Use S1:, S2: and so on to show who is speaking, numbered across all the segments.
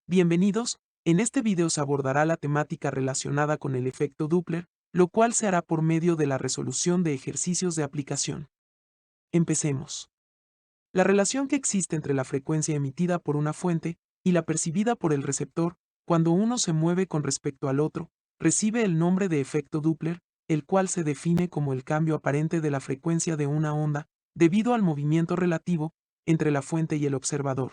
S1: Bienvenidos, en este video se abordará la temática relacionada con el efecto Doppler, lo cual se hará por medio de la resolución de ejercicios de aplicación. Empecemos. La relación que existe entre la frecuencia emitida por una fuente y la percibida por el receptor, cuando uno se mueve con respecto al otro, recibe el nombre de efecto Doppler, el cual se define como el cambio aparente de la frecuencia de una onda, debido al movimiento relativo entre la fuente y el observador.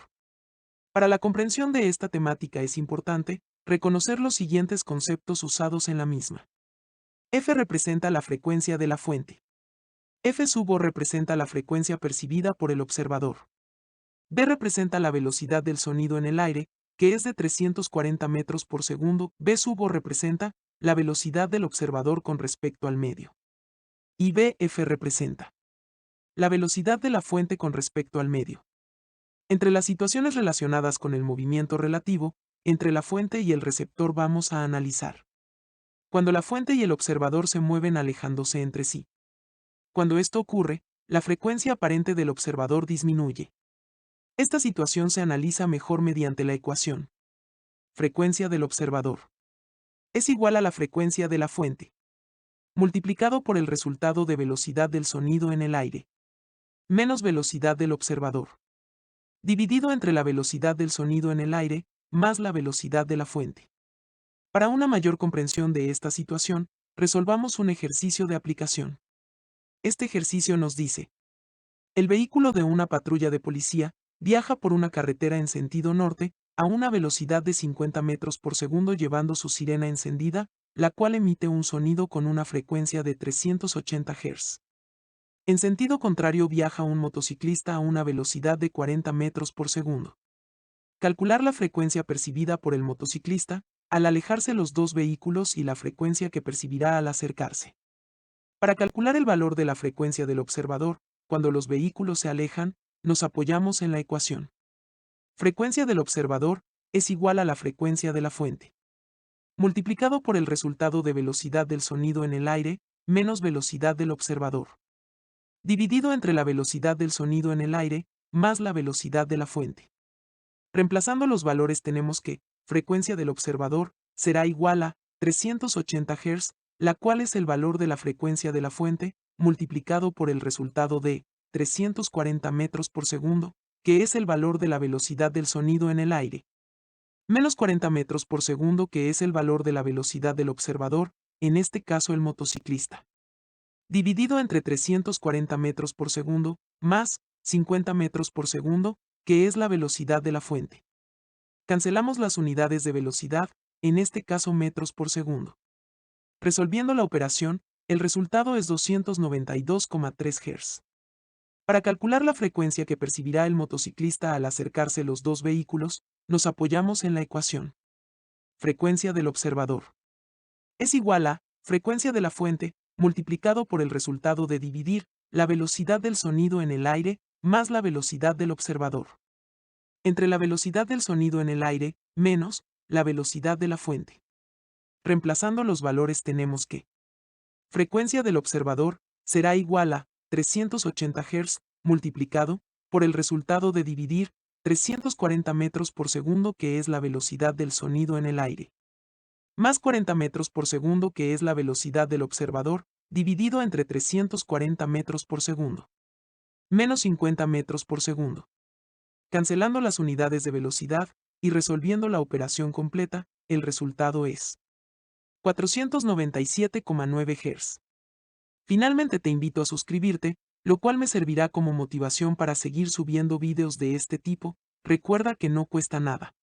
S1: Para la comprensión de esta temática es importante reconocer los siguientes conceptos usados en la misma. F representa la frecuencia de la fuente. F sub O representa la frecuencia percibida por el observador. B representa la velocidad del sonido en el aire, que es de 340 metros por segundo. B sub O representa la velocidad del observador con respecto al medio. Y BF representa la velocidad de la fuente con respecto al medio. Entre las situaciones relacionadas con el movimiento relativo, entre la fuente y el receptor vamos a analizar. Cuando la fuente y el observador se mueven alejándose entre sí. Cuando esto ocurre, la frecuencia aparente del observador disminuye. Esta situación se analiza mejor mediante la ecuación. Frecuencia del observador es igual a la frecuencia de la fuente, multiplicado por el resultado de velocidad del sonido en el aire, menos velocidad del observador, dividido entre la velocidad del sonido en el aire, más la velocidad de la fuente. Para una mayor comprensión de esta situación, resolvamos un ejercicio de aplicación. Este ejercicio nos dice: el vehículo de una patrulla de policía viaja por una carretera en sentido norte, a una velocidad de 50 metros por segundo llevando su sirena encendida, la cual emite un sonido con una frecuencia de 380 Hz. En sentido contrario viaja un motociclista a una velocidad de 40 metros por segundo. Calcular la frecuencia percibida por el motociclista al alejarse los dos vehículos y la frecuencia que percibirá al acercarse. Para calcular el valor de la frecuencia del observador, cuando los vehículos se alejan, nos apoyamos en la ecuación. Frecuencia del observador es igual a la frecuencia de la fuente, multiplicado por el resultado de velocidad del sonido en el aire, menos velocidad del observador, dividido entre la velocidad del sonido en el aire, más la velocidad de la fuente. Reemplazando los valores tenemos que, frecuencia del observador, será igual a 380 Hz, la cual es el valor de la frecuencia de la fuente, multiplicado por el resultado de 340 metros por segundo, que es el valor de la velocidad del sonido en el aire, menos 40 metros por segundo, que es el valor de la velocidad del observador, en este caso el motociclista, dividido entre 340 metros por segundo, más 50 metros por segundo, que es la velocidad de la fuente. Cancelamos las unidades de velocidad, en este caso metros por segundo. Resolviendo la operación, el resultado es 292,3 Hz. Para calcular la frecuencia que percibirá el motociclista al acercarse los dos vehículos, nos apoyamos en la ecuación. Frecuencia del observador es igual a frecuencia de la fuente, multiplicado por el resultado de dividir la velocidad del sonido en el aire, más la velocidad del observador. Entre la velocidad del sonido en el aire, menos la velocidad de la fuente. Reemplazando los valores tenemos que frecuencia del observador será igual a 380 Hz multiplicado por el resultado de dividir 340 metros por segundo, que es la velocidad del sonido en el aire, más 40 metros por segundo, que es la velocidad del observador, dividido entre 340 metros por segundo, menos 50 metros por segundo. Cancelando las unidades de velocidad y resolviendo la operación completa, el resultado es 497,9 Hz. Finalmente te invito a suscribirte, lo cual me servirá como motivación para seguir subiendo videos de este tipo. Recuerda que no cuesta nada.